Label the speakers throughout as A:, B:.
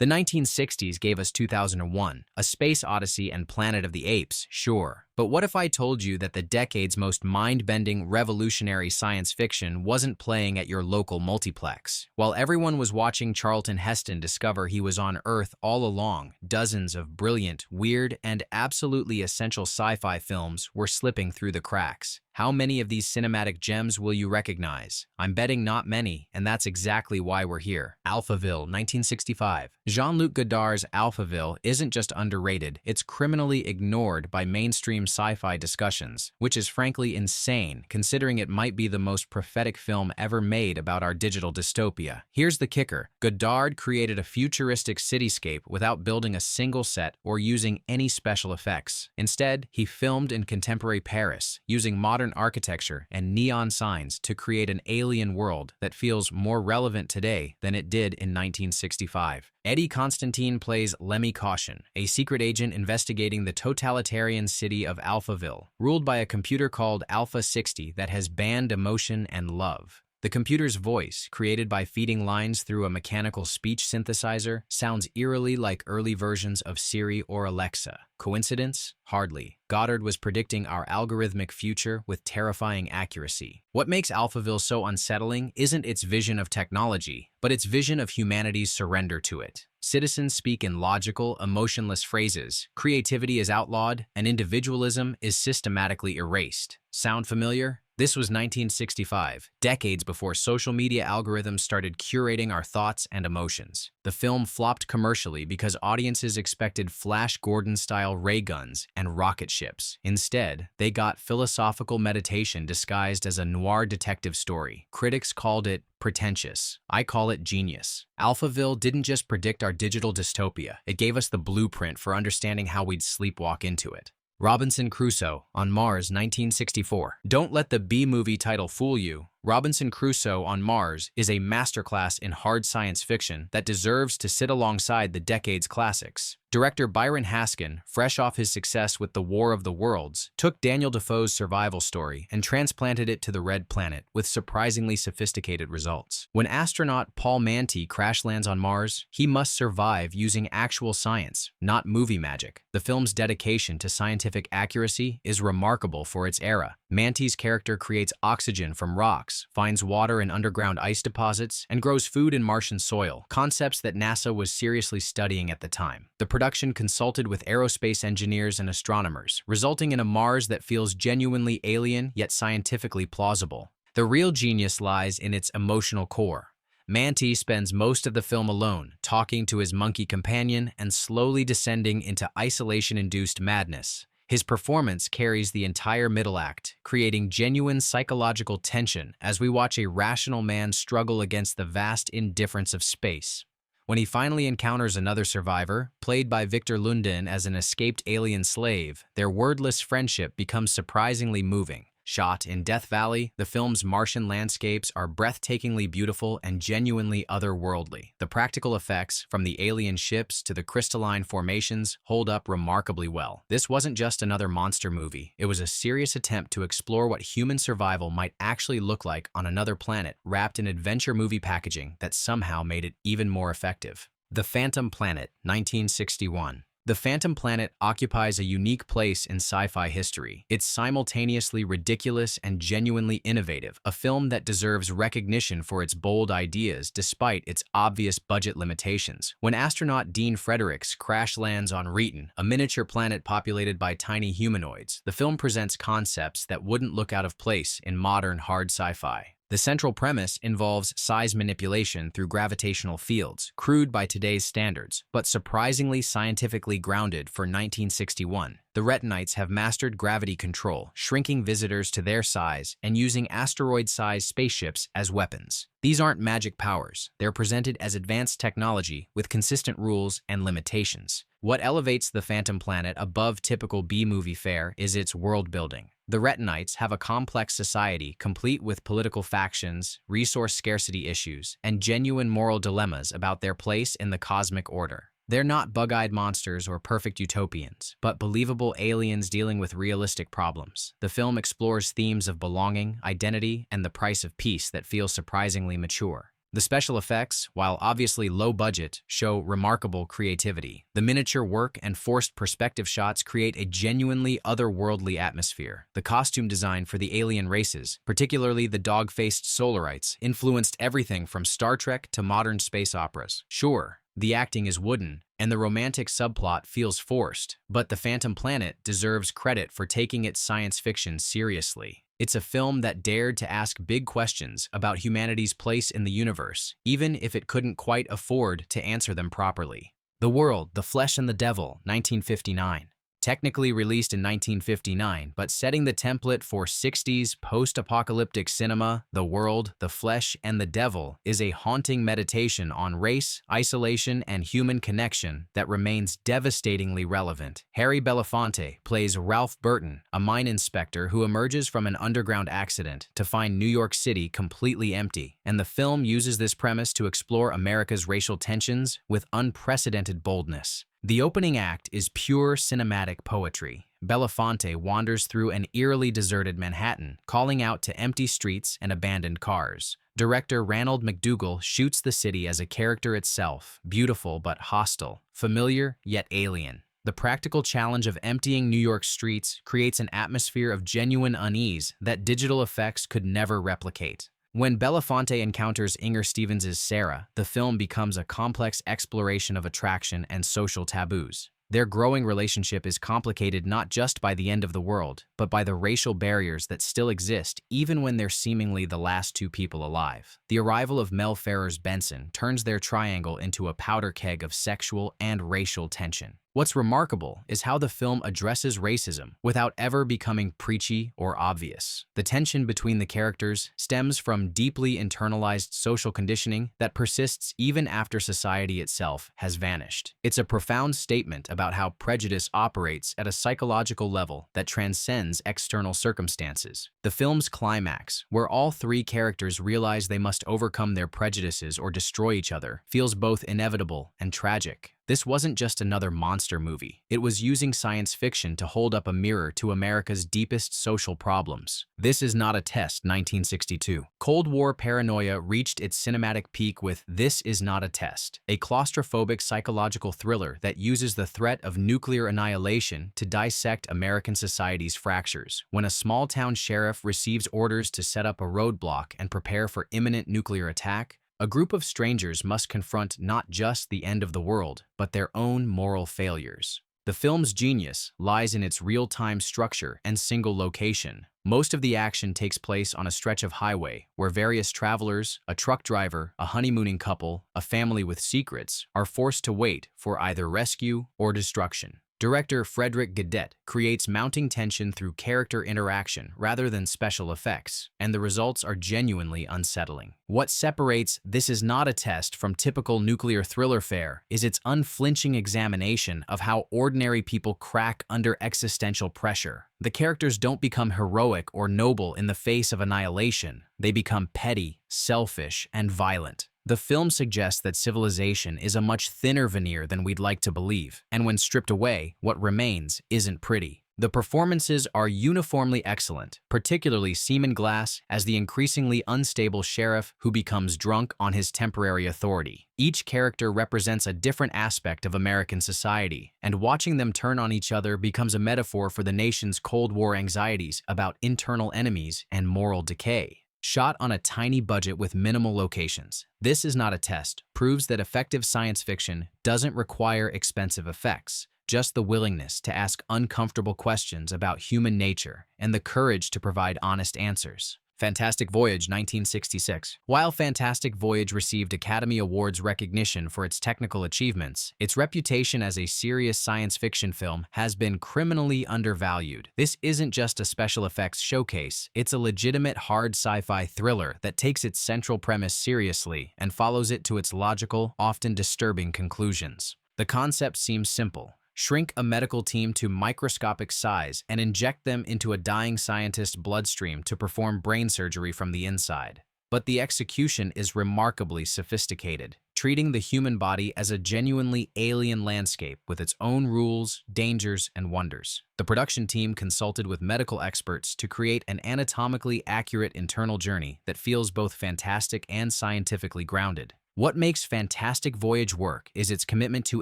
A: The 1960s gave us 2001, A Space Odyssey and Planet of the Apes, sure. But what if I told you that the decade's most mind-bending, revolutionary science fiction wasn't playing at your local multiplex? While everyone was watching Charlton Heston discover he was on Earth all along, dozens of brilliant, weird, and absolutely essential sci-fi films were slipping through the cracks. How many of these cinematic gems will you recognize? I'm betting not many, and that's exactly why we're here. Alphaville, 1965. Jean-Luc Godard's Alphaville isn't just underrated, it's criminally ignored by mainstream sci-fi discussions, which is frankly insane considering it might be the most prophetic film ever made about our digital dystopia. Here's the kicker. Godard created a futuristic cityscape without building a single set or using any special effects. Instead, he filmed in contemporary Paris, using modern architecture and neon signs to create an alien world that feels more relevant today than it did in 1965. Eddie Constantine plays Lemmy Caution, a secret agent investigating the totalitarian city of Alphaville, ruled by a computer called Alpha 60 that has banned emotion and love. The computer's voice, created by feeding lines through a mechanical speech synthesizer, sounds eerily like early versions of Siri or Alexa. Coincidence? Hardly. Goddard was predicting our algorithmic future with terrifying accuracy. What makes Alphaville so unsettling isn't its vision of technology, but its vision of humanity's surrender to it. Citizens speak in logical, emotionless phrases, creativity is outlawed, and individualism is systematically erased. Sound familiar? This was 1965, decades before social media algorithms started curating our thoughts and emotions. The film flopped commercially because audiences expected Flash Gordon-style ray guns and rocket ships. Instead, they got philosophical meditation disguised as a noir detective story. Critics called it pretentious. I call it genius. Alphaville didn't just predict our digital dystopia, it gave us the blueprint for understanding how we'd sleepwalk into it. Robinson Crusoe on Mars, 1964. Don't let the B-movie title fool you. Robinson Crusoe on Mars is a masterclass in hard science fiction that deserves to sit alongside the decade's classics. Director Byron Haskin, fresh off his success with The War of the Worlds, took Daniel Defoe's survival story and transplanted it to the Red Planet with surprisingly sophisticated results. When astronaut Paul Manty crash lands on Mars, he must survive using actual science, not movie magic. The film's dedication to scientific accuracy is remarkable for its era. Manty's character creates oxygen from rocks, finds water in underground ice deposits, and grows food in Martian soil, concepts that NASA was seriously studying at the time. The production consulted with aerospace engineers and astronomers, resulting in a Mars that feels genuinely alien yet scientifically plausible. The real genius lies in its emotional core. Manty spends most of the film alone, talking to his monkey companion and slowly descending into isolation-induced madness. His performance carries the entire middle act, creating genuine psychological tension as we watch a rational man struggle against the vast indifference of space. When he finally encounters another survivor, played by Victor Lundin as an escaped alien slave, their wordless friendship becomes surprisingly moving. Shot in Death Valley, the film's Martian landscapes are breathtakingly beautiful and genuinely otherworldly. The practical effects, from the alien ships to the crystalline formations, hold up remarkably well. This wasn't just another monster movie. It was a serious attempt to explore what human survival might actually look like on another planet, wrapped in adventure movie packaging that somehow made it even more effective. The Phantom Planet, 1961. The Phantom Planet occupies a unique place in sci-fi history. It's simultaneously ridiculous and genuinely innovative, a film that deserves recognition for its bold ideas despite its obvious budget limitations. When astronaut Dean Fredericks crash lands on Reeton, a miniature planet populated by tiny humanoids, the film presents concepts that wouldn't look out of place in modern hard sci-fi. The central premise involves size manipulation through gravitational fields, crude by today's standards, but surprisingly scientifically grounded for 1961. The Retinites have mastered gravity control, shrinking visitors to their size and using asteroid-sized spaceships as weapons. These aren't magic powers. They're presented as advanced technology with consistent rules and limitations. What elevates the Phantom Planet above typical B-movie fare is its world building. The Retinites have a complex society complete with political factions, resource scarcity issues, and genuine moral dilemmas about their place in the cosmic order. They're not bug-eyed monsters or perfect utopians, but believable aliens dealing with realistic problems. The film explores themes of belonging, identity, and the price of peace that feel surprisingly mature. The special effects, while obviously low budget, show remarkable creativity. The miniature work and forced perspective shots create a genuinely otherworldly atmosphere. The costume design for the alien races, particularly the dog-faced Solarites, influenced everything from Star Trek to modern space operas. Sure, the acting is wooden, and the romantic subplot feels forced, but The Phantom Planet deserves credit for taking its science fiction seriously. It's a film that dared to ask big questions about humanity's place in the universe, even if it couldn't quite afford to answer them properly. The World, the Flesh and the Devil, 1959. Technically released in 1959, but setting the template for 60s post-apocalyptic cinema, The World, the Flesh, and the Devil is a haunting meditation on race, isolation, and human connection that remains devastatingly relevant. Harry Belafonte plays Ralph Burton, a mine inspector who emerges from an underground accident to find New York City completely empty, and the film uses this premise to explore America's racial tensions with unprecedented boldness. The opening act is pure cinematic poetry. Belafonte wanders through an eerily deserted Manhattan, calling out to empty streets and abandoned cars. Director Ranald McDougall shoots the city as a character itself, beautiful but hostile, familiar yet alien. The practical challenge of emptying New York streets creates an atmosphere of genuine unease that digital effects could never replicate. When Belafonte encounters Inger Stevens' Sarah, the film becomes a complex exploration of attraction and social taboos. Their growing relationship is complicated not just by the end of the world, but by the racial barriers that still exist even when they're seemingly the last two people alive. The arrival of Mel Ferrer's Benson turns their triangle into a powder keg of sexual and racial tension. What's remarkable is how the film addresses racism without ever becoming preachy or obvious. The tension between the characters stems from deeply internalized social conditioning that persists even after society itself has vanished. It's a profound statement about how prejudice operates at a psychological level that transcends external circumstances. The film's climax, where all three characters realize they must overcome their prejudices or destroy each other, feels both inevitable and tragic. This wasn't just another monster movie. It was using science fiction to hold up a mirror to America's deepest social problems. This Is Not a Test, 1962. Cold War paranoia reached its cinematic peak with This Is Not a Test, a claustrophobic psychological thriller that uses the threat of nuclear annihilation to dissect American society's fractures. When a small-town sheriff receives orders to set up a roadblock and prepare for imminent nuclear attack, a group of strangers must confront not just the end of the world, but their own moral failures. The film's genius lies in its real-time structure and single location. Most of the action takes place on a stretch of highway where various travelers, a truck driver, a honeymooning couple, a family with secrets, are forced to wait for either rescue or destruction. Director Frederick Gadet creates mounting tension through character interaction rather than special effects, and the results are genuinely unsettling. What separates This Is Not a Test from typical nuclear thriller fare is its unflinching examination of how ordinary people crack under existential pressure. The characters don't become heroic or noble in the face of annihilation. They become petty, selfish, and violent. The film suggests that civilization is a much thinner veneer than we'd like to believe, and when stripped away, what remains isn't pretty. The performances are uniformly excellent, particularly Seaman Glass as the increasingly unstable sheriff who becomes drunk on his temporary authority. Each character represents a different aspect of American society, and watching them turn on each other becomes a metaphor for the nation's Cold War anxieties about internal enemies and moral decay. Shot on a tiny budget with minimal locations, This Is Not a Test proves that effective science fiction doesn't require expensive effects, just the willingness to ask uncomfortable questions about human nature and the courage to provide honest answers. Fantastic Voyage, 1966. While Fantastic Voyage received Academy Awards recognition for its technical achievements, its reputation as a serious science fiction film has been criminally undervalued. This isn't just a special effects showcase, it's a legitimate hard sci-fi thriller that takes its central premise seriously and follows it to its logical, often disturbing conclusions. The concept seems simple. Shrink a medical team to microscopic size and inject them into a dying scientist's bloodstream to perform brain surgery from the inside. But the execution is remarkably sophisticated. treating the human body as a genuinely alien landscape with its own rules, dangers, and wonders. The production team consulted with medical experts to create an anatomically accurate internal journey that feels both fantastic and scientifically grounded. What makes Fantastic Voyage work is its commitment to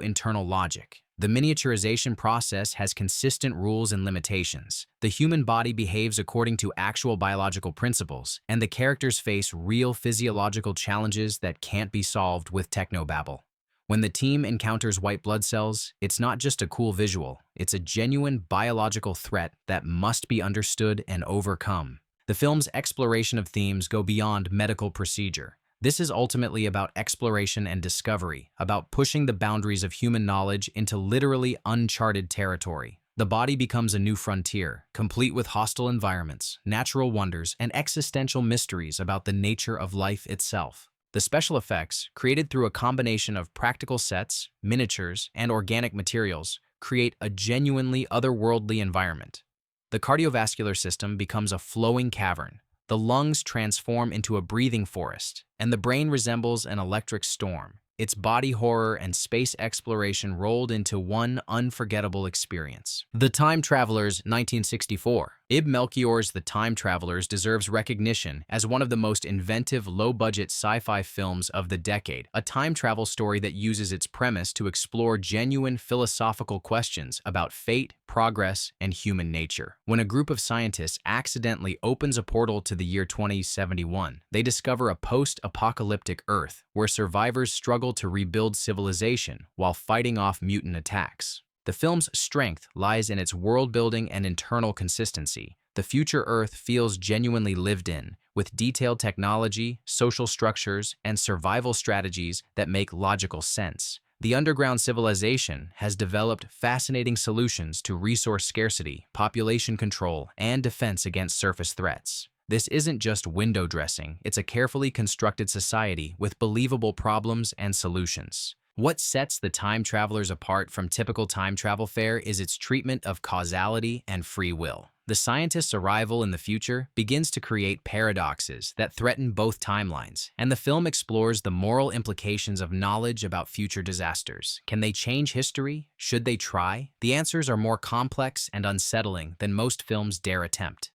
A: internal logic. The miniaturization process has consistent rules and limitations. The human body behaves according to actual biological principles, and the characters face real physiological challenges that can't be solved with technobabble. When the team encounters white blood cells, it's not just a cool visual, it's a genuine biological threat that must be understood and overcome. The film's exploration of themes go beyond medical procedure. This is ultimately about exploration and discovery, about pushing the boundaries of human knowledge into literally uncharted territory. The body becomes a new frontier, complete with hostile environments, natural wonders, and existential mysteries about the nature of life itself. The special effects, created through a combination of practical sets, miniatures, and organic materials, create a genuinely otherworldly environment. The cardiovascular system becomes a flowing cavern. The lungs transform into a breathing forest, and the brain resembles an electric storm. Its body horror and space exploration rolled into one unforgettable experience. The Time Travelers, 1964. Ib Melchior's The Time Travelers deserves recognition as one of the most inventive, low-budget sci-fi films of the decade, a time travel story that uses its premise to explore genuine philosophical questions about fate, progress, and human nature. When a group of scientists accidentally opens a portal to the year 2071, they discover a post-apocalyptic Earth where survivors struggle to rebuild civilization while fighting off mutant attacks. The film's strength lies in its world-building and internal consistency. The future Earth feels genuinely lived in, with detailed technology, social structures, and survival strategies that make logical sense. The underground civilization has developed fascinating solutions to resource scarcity, population control, and defense against surface threats. This isn't just window dressing, it's a carefully constructed society with believable problems and solutions. What sets The Time Travelers apart from typical time travel fare is its treatment of causality and free will. The scientists' arrival in the future begins to create paradoxes that threaten both timelines, and the film explores the moral implications of knowledge about future disasters. Can they change history? Should they try? The answers are more complex and unsettling than most films dare attempt.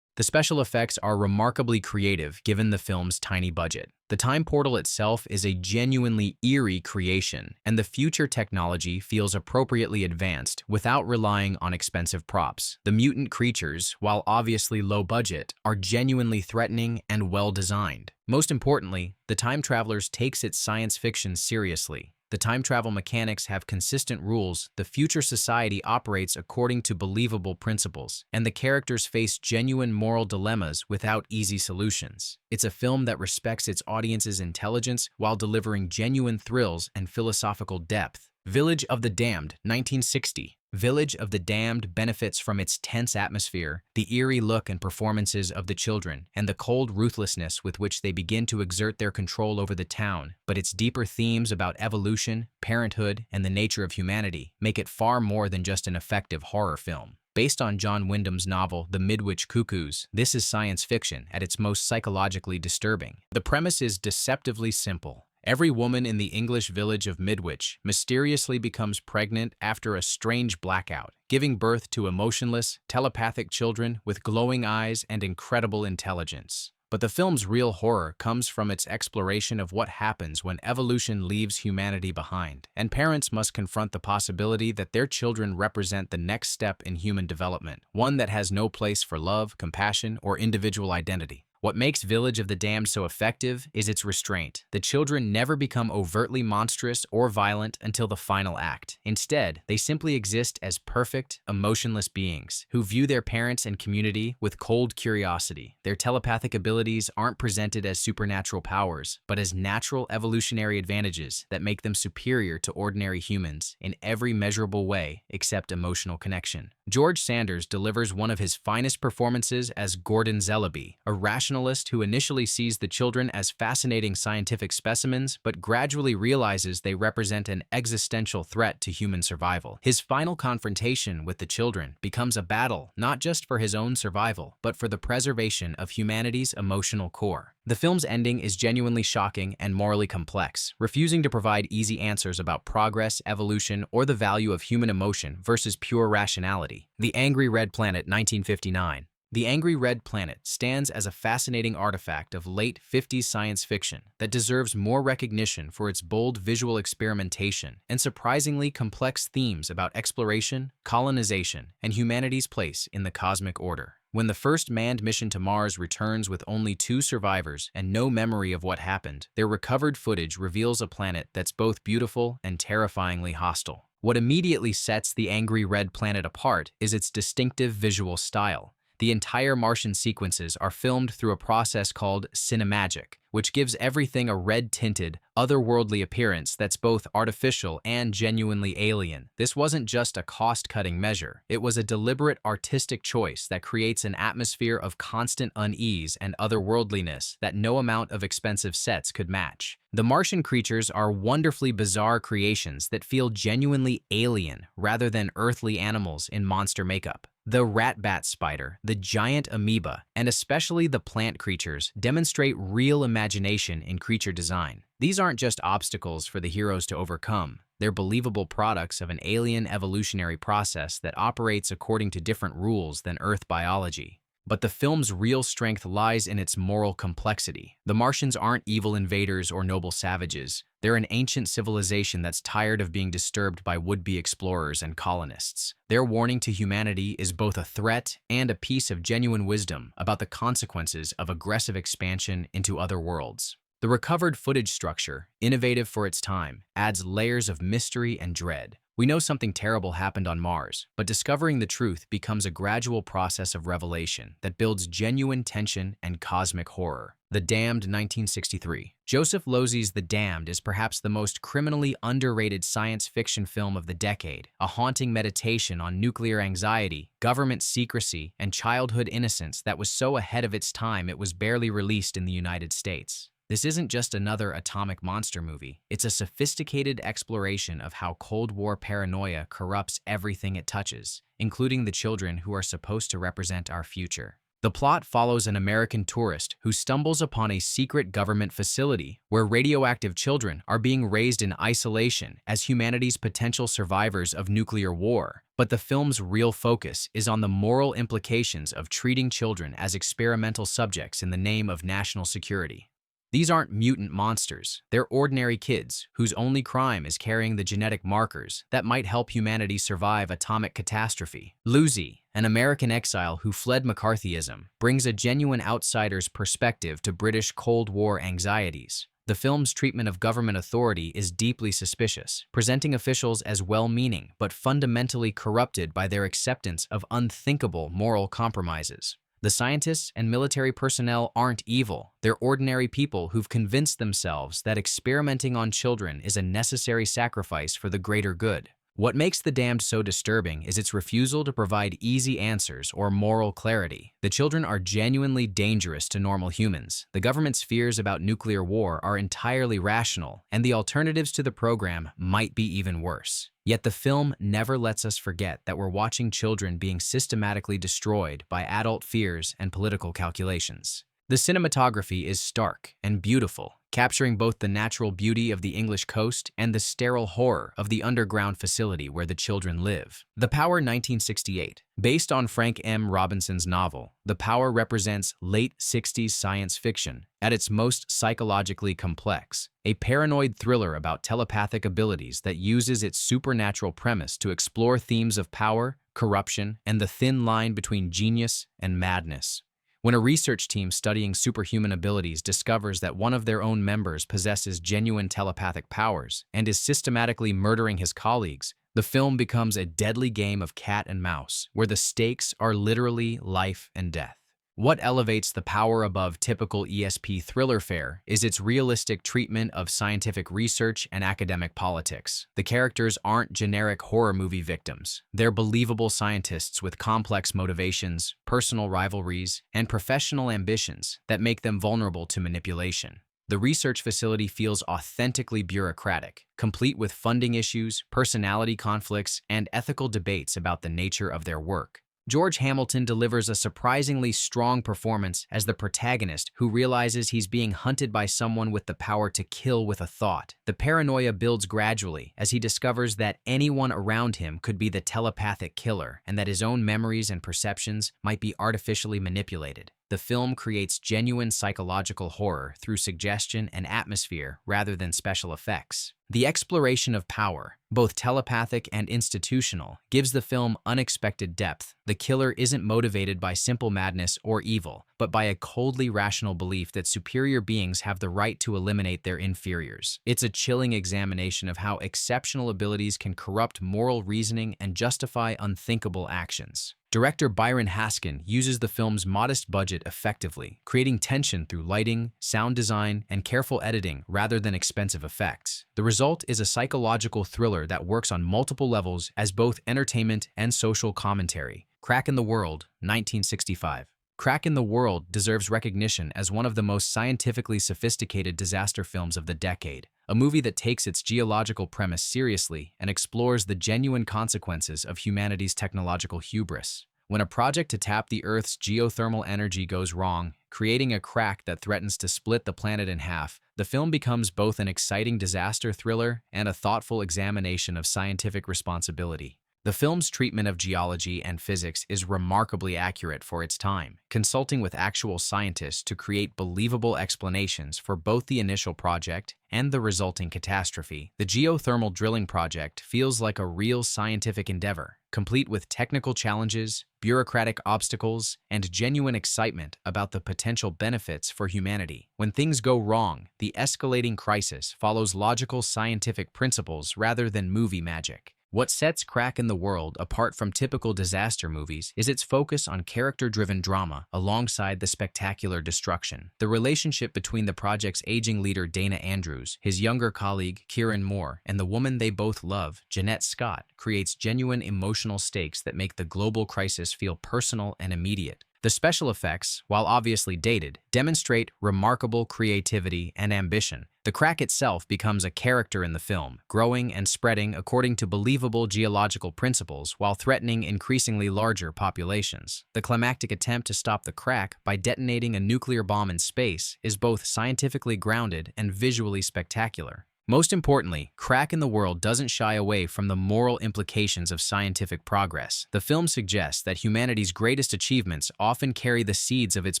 A: The special effects are remarkably creative given the film's tiny budget. The time portal itself is a genuinely eerie creation, and the future technology feels appropriately advanced without relying on expensive props. The mutant creatures, while obviously low budget, are genuinely threatening and well designed. Most importantly, The Time Travelers takes its science fiction seriously. The time travel mechanics have consistent rules, the future society operates according to believable principles, and the characters face genuine moral dilemmas without easy solutions. It's a film that respects its audience's intelligence while delivering genuine thrills and philosophical depth. Village of the Damned, 1960. Village of the Damned benefits from its tense atmosphere, the eerie look and performances of the children, and the cold ruthlessness with which they begin to exert their control over the town. But its deeper themes about evolution, parenthood, and the nature of humanity make it far more than just an effective horror film. Based on John Wyndham's novel The Midwich Cuckoos, this is science fiction at its most psychologically disturbing. The premise is deceptively simple. Every woman in the English village of Midwich mysteriously becomes pregnant after a strange blackout, giving birth to emotionless, telepathic children with glowing eyes and incredible intelligence. But the film's real horror comes from its exploration of what happens when evolution leaves humanity behind, and parents must confront the possibility that their children represent the next step in human development, one that has no place for love, compassion, or individual identity. What makes Village of the Damned so effective is its restraint. The children never become overtly monstrous or violent until the final act. Instead, they simply exist as perfect, emotionless beings who view their parents and community with cold curiosity. Their telepathic abilities aren't presented as supernatural powers, but as natural evolutionary advantages that make them superior to ordinary humans in every measurable way except emotional connection. George Sanders delivers one of his finest performances as Gordon Zellaby, a rational rationalist who initially sees the children as fascinating scientific specimens but gradually realizes they represent an existential threat to human survival. His final confrontation with the children becomes a battle not just for his own survival, but for the preservation of humanity's emotional core. The film's ending is genuinely shocking and morally complex, refusing to provide easy answers about progress, evolution, or the value of human emotion versus pure rationality. The Angry Red Planet, 1959. The Angry Red Planet stands as a fascinating artifact of late 50s science fiction that deserves more recognition for its bold visual experimentation and surprisingly complex themes about exploration, colonization, and humanity's place in the cosmic order. When the first manned mission to Mars returns with only 2 survivors and no memory of what happened, their recovered footage reveals a planet that's both beautiful and terrifyingly hostile. What immediately sets the Angry Red Planet apart is its distinctive visual style. The entire Martian sequences are filmed through a process called cinemagic, which gives everything a red-tinted, otherworldly appearance that's both artificial and genuinely alien. This wasn't just a cost-cutting measure. It was a deliberate artistic choice that creates an atmosphere of constant unease and otherworldliness that no amount of expensive sets could match. The Martian creatures are wonderfully bizarre creations that feel genuinely alien rather than earthly animals in monster makeup. The rat-bat spider, the giant amoeba, and especially the plant creatures demonstrate real imagination in creature design. These aren't just obstacles for the heroes to overcome. They're believable products of an alien evolutionary process that operates according to different rules than Earth biology. But the film's real strength lies in its moral complexity. The Martians aren't evil invaders or noble savages. They're an ancient civilization that's tired of being disturbed by would-be explorers and colonists. Their warning to humanity is both a threat and a piece of genuine wisdom about the consequences of aggressive expansion into other worlds. The recovered footage structure, innovative for its time, adds layers of mystery and dread. We know something terrible happened on Mars, but discovering the truth becomes a gradual process of revelation that builds genuine tension and cosmic horror. The Damned, 1963. Joseph Losey's The Damned is perhaps the most criminally underrated science fiction film of the decade, a haunting meditation on nuclear anxiety, government secrecy, and childhood innocence that was so ahead of its time it was barely released in the United States. This isn't just another atomic monster movie. It's a sophisticated exploration of how Cold War paranoia corrupts everything it touches, including the children who are supposed to represent our future. The plot follows an American tourist who stumbles upon a secret government facility where radioactive children are being raised in isolation as humanity's potential survivors of nuclear war. But the film's real focus is on the moral implications of treating children as experimental subjects in the name of national security. These aren't mutant monsters. They're ordinary kids whose only crime is carrying the genetic markers that might help humanity survive atomic catastrophe. Losey, an American exile who fled McCarthyism, brings a genuine outsider's perspective to British Cold War anxieties. The film's treatment of government authority is deeply suspicious, presenting officials as well-meaning but fundamentally corrupted by their acceptance of unthinkable moral compromises. The scientists and military personnel aren't evil. They're ordinary people who've convinced themselves that experimenting on children is a necessary sacrifice for the greater good. What makes The Damned so disturbing is its refusal to provide easy answers or moral clarity. The children are genuinely dangerous to normal humans. The government's fears about nuclear war are entirely rational, and the alternatives to the program might be even worse. Yet the film never lets us forget that we're watching children being systematically destroyed by adult fears and political calculations. The cinematography is stark and beautiful, capturing both the natural beauty of the English coast and the sterile horror of the underground facility where the children live. The Power, 1968. Based on Frank M. Robinson's novel, The Power represents late 60s science fiction at its most psychologically complex, a paranoid thriller about telepathic abilities that uses its supernatural premise to explore themes of power, corruption, and the thin line between genius and madness. When a research team studying superhuman abilities discovers that one of their own members possesses genuine telepathic powers and is systematically murdering his colleagues, the film becomes a deadly game of cat and mouse, where the stakes are literally life and death. What elevates The Power above typical ESP thriller fare is its realistic treatment of scientific research and academic politics. The characters aren't generic horror movie victims. They're believable scientists with complex motivations, personal rivalries, and professional ambitions that make them vulnerable to manipulation. The research facility feels authentically bureaucratic, complete with funding issues, personality conflicts, and ethical debates about the nature of their work. George Hamilton delivers a surprisingly strong performance as the protagonist who realizes he's being hunted by someone with the power to kill with a thought. The paranoia builds gradually as he discovers that anyone around him could be the telepathic killer and that his own memories and perceptions might be artificially manipulated. The film creates genuine psychological horror through suggestion and atmosphere rather than special effects. The exploration of power, both telepathic and institutional, gives the film unexpected depth. The killer isn't motivated by simple madness or evil, but by a coldly rational belief that superior beings have the right to eliminate their inferiors. It's a chilling examination of how exceptional abilities can corrupt moral reasoning and justify unthinkable actions. Director Byron Haskin uses the film's modest budget effectively, creating tension through lighting, sound design, and careful editing rather than expensive effects. The result is a psychological thriller that works on multiple levels as both entertainment and social commentary. Crack in the World, 1965. Crack in the World deserves recognition as one of the most scientifically sophisticated disaster films of the decade, a movie that takes its geological premise seriously and explores the genuine consequences of humanity's technological hubris. When a project to tap the Earth's geothermal energy goes wrong, creating a crack that threatens to split the planet in half, the film becomes both an exciting disaster thriller and a thoughtful examination of scientific responsibility. The film's treatment of geology and physics is remarkably accurate for its time, consulting with actual scientists to create believable explanations for both the initial project and the resulting catastrophe. The geothermal drilling project feels like a real scientific endeavor, complete with technical challenges, bureaucratic obstacles, and genuine excitement about the potential benefits for humanity. When things go wrong, the escalating crisis follows logical scientific principles rather than movie magic. What sets Crack in the World apart from typical disaster movies is its focus on character-driven drama alongside the spectacular destruction. The relationship between the project's aging leader Dana Andrews, his younger colleague Kieran Moore, and the woman they both love, Jeanette Scott, creates genuine emotional stakes that make the global crisis feel personal and immediate. The special effects, while obviously dated, demonstrate remarkable creativity and ambition. The crack itself becomes a character in the film, growing and spreading according to believable geological principles while threatening increasingly larger populations. The climactic attempt to stop the crack by detonating a nuclear bomb in space is both scientifically grounded and visually spectacular. Most importantly, Crack in the World doesn't shy away from the moral implications of scientific progress. The film suggests that humanity's greatest achievements often carry the seeds of its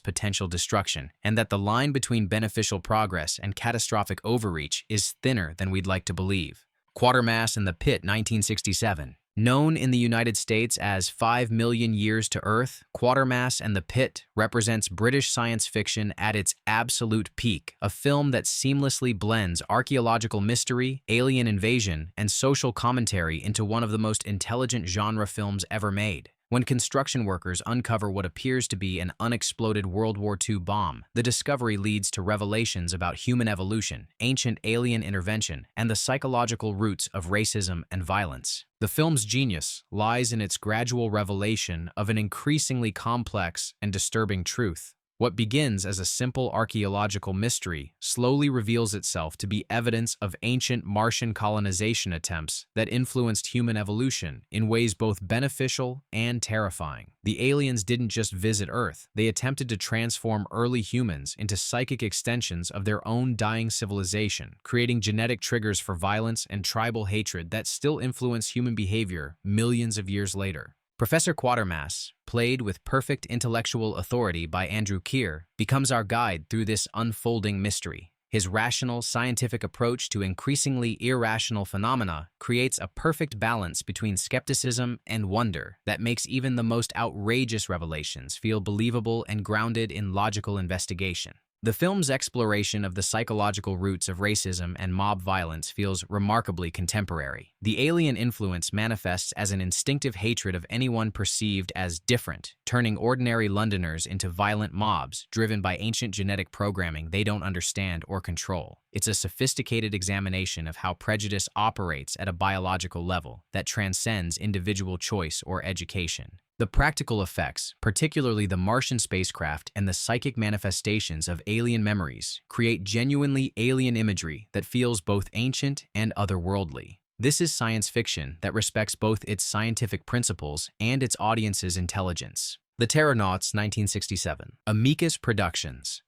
A: potential destruction, and that the line between beneficial progress and catastrophic overreach is thinner than we'd like to believe. Quartermass and the Pit, 1967. Known in the United States as 5 Million Years to Earth, Quartermass and the Pit represents British science fiction at its absolute peak, a film that seamlessly blends archaeological mystery, alien invasion, and social commentary into one of the most intelligent genre films ever made. When construction workers uncover what appears to be an unexploded World War II bomb, the discovery leads to revelations about human evolution, ancient alien intervention, and the psychological roots of racism and violence. The film's genius lies in its gradual revelation of an increasingly complex and disturbing truth. What begins as a simple archaeological mystery slowly reveals itself to be evidence of ancient Martian colonization attempts that influenced human evolution in ways both beneficial and terrifying. The aliens didn't just visit Earth, they attempted to transform early humans into psychic extensions of their own dying civilization, creating genetic triggers for violence and tribal hatred that still influence human behavior millions of years later. Professor Quartermass, played with perfect intellectual authority by Andrew Keir, becomes our guide through this unfolding mystery. His rational, scientific approach to increasingly irrational phenomena creates a perfect balance between skepticism and wonder that makes even the most outrageous revelations feel believable and grounded in logical investigation. The film's exploration of the psychological roots of racism and mob violence feels remarkably contemporary. The alien influence manifests as an instinctive hatred of anyone perceived as different, turning ordinary Londoners into violent mobs driven by ancient genetic programming they don't understand or control. It's a sophisticated examination of how prejudice operates at a biological level that transcends individual choice or education. The practical effects, particularly the Martian spacecraft and the psychic manifestations of alien memories, create genuinely alien imagery that feels both ancient and otherworldly. This is science fiction that respects both its scientific principles and its audience's intelligence. The Terranauts, 1967. Amicus Productions.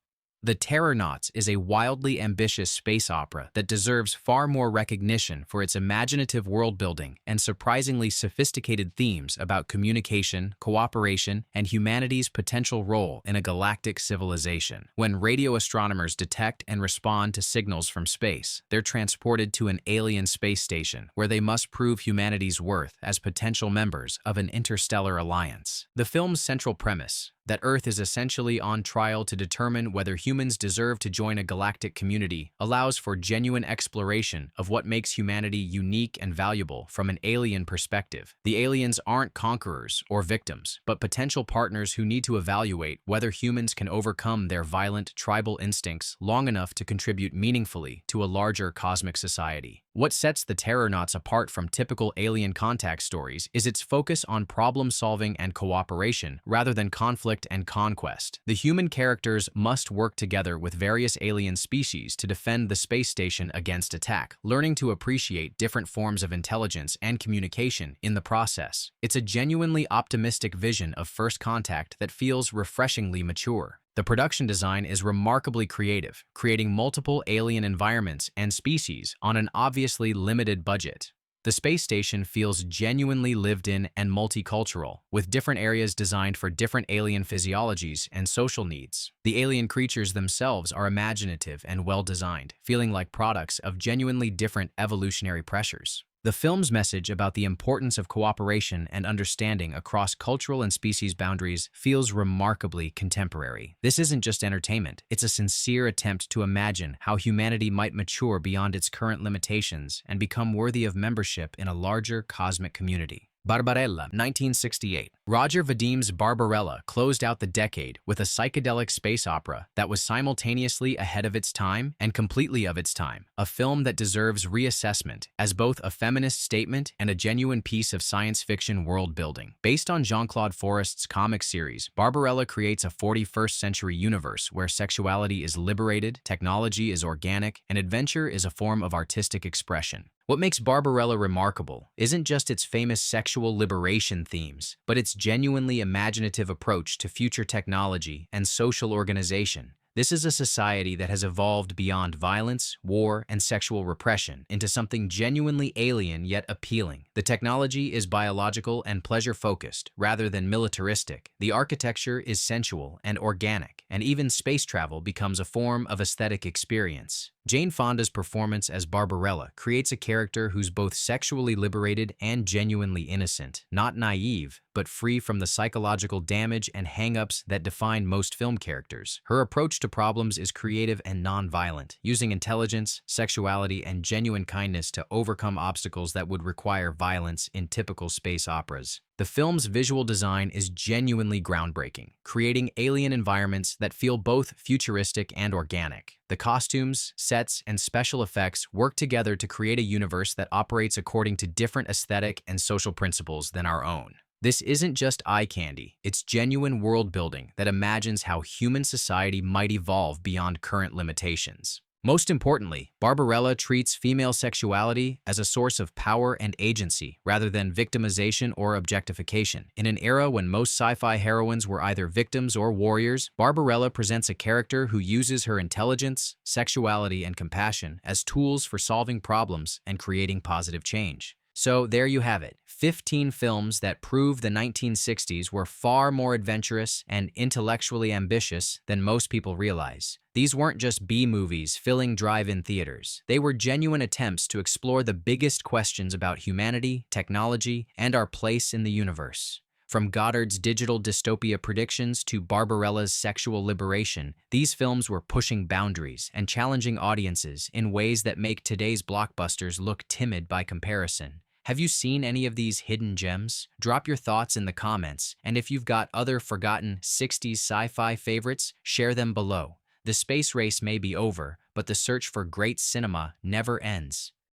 A: The Terranauts is a wildly ambitious space opera that deserves far more recognition for its imaginative world-building and surprisingly sophisticated themes about communication, cooperation, and humanity's potential role in a galactic civilization. When radio astronomers detect and respond to signals from space, they're transported to an alien space station where they must prove humanity's worth as potential members of an interstellar alliance. The film's central premise, that Earth is essentially on trial to determine whether humans deserve to join a galactic community, allows for genuine exploration of what makes humanity unique and valuable from an alien perspective. The aliens aren't conquerors or victims, but potential partners who need to evaluate whether humans can overcome their violent tribal instincts long enough to contribute meaningfully to a larger cosmic society. What sets the Terranauts apart from typical alien contact stories is its focus on problem-solving and cooperation rather than conflict and conquest. The human characters must work together with various alien species to defend the space station against attack, learning to appreciate different forms of intelligence and communication in the process. It's a genuinely optimistic vision of first contact that feels refreshingly mature. The production design is remarkably creative, creating multiple alien environments and species on an obviously limited budget. The space station feels genuinely lived in and multicultural, with different areas designed for different alien physiologies and social needs. The alien creatures themselves are imaginative and well-designed, feeling like products of genuinely different evolutionary pressures. The film's message about the importance of cooperation and understanding across cultural and species boundaries feels remarkably contemporary. This isn't just entertainment, it's a sincere attempt to imagine how humanity might mature beyond its current limitations and become worthy of membership in a larger cosmic community. Barbarella, 1968. Roger Vadim's Barbarella closed out the decade with a psychedelic space opera that was simultaneously ahead of its time and completely of its time, a film that deserves reassessment as both a feminist statement and a genuine piece of science fiction world-building. Based on Jean-Claude Forest's comic series, Barbarella creates a 41st century universe where sexuality is liberated, technology is organic, and adventure is a form of artistic expression. What makes Barbarella remarkable isn't just its famous sexual liberation themes, but its genuinely imaginative approach to future technology and social organization. This is a society that has evolved beyond violence, war, and sexual repression into something genuinely alien yet appealing. The technology is biological and pleasure-focused rather than militaristic. The architecture is sensual and organic, and even space travel becomes a form of aesthetic experience. Jane Fonda's performance as Barbarella creates a character who's both sexually liberated and genuinely innocent, not naive, but free from the psychological damage and hang-ups that define most film characters. Her approach to problems is creative and non-violent, using intelligence, sexuality, and genuine kindness to overcome obstacles that would require violence in typical space operas. The film's visual design is genuinely groundbreaking, creating alien environments that feel both futuristic and organic. The costumes, sets, and special effects work together to create a universe that operates according to different aesthetic and social principles than our own. This isn't just eye candy, it's genuine world building that imagines how human society might evolve beyond current limitations. Most importantly, Barbarella treats female sexuality as a source of power and agency rather than victimization or objectification. In an era when most sci-fi heroines were either victims or warriors, Barbarella presents a character who uses her intelligence, sexuality, and compassion as tools for solving problems and creating positive change. So there you have it, 15 films that prove the 1960s were far more adventurous and intellectually ambitious than most people realize. These weren't just B-movies filling drive-in theaters. They were genuine attempts to explore the biggest questions about humanity, technology, and our place in the universe. From Goddard's digital dystopia predictions to Barbarella's sexual liberation, these films were pushing boundaries and challenging audiences in ways that make today's blockbusters look timid by comparison. Have you seen any of these hidden gems? Drop your thoughts in the comments, and if you've got other forgotten 60s sci-fi favorites, share them below. The space race may be over, but the search for great cinema never ends.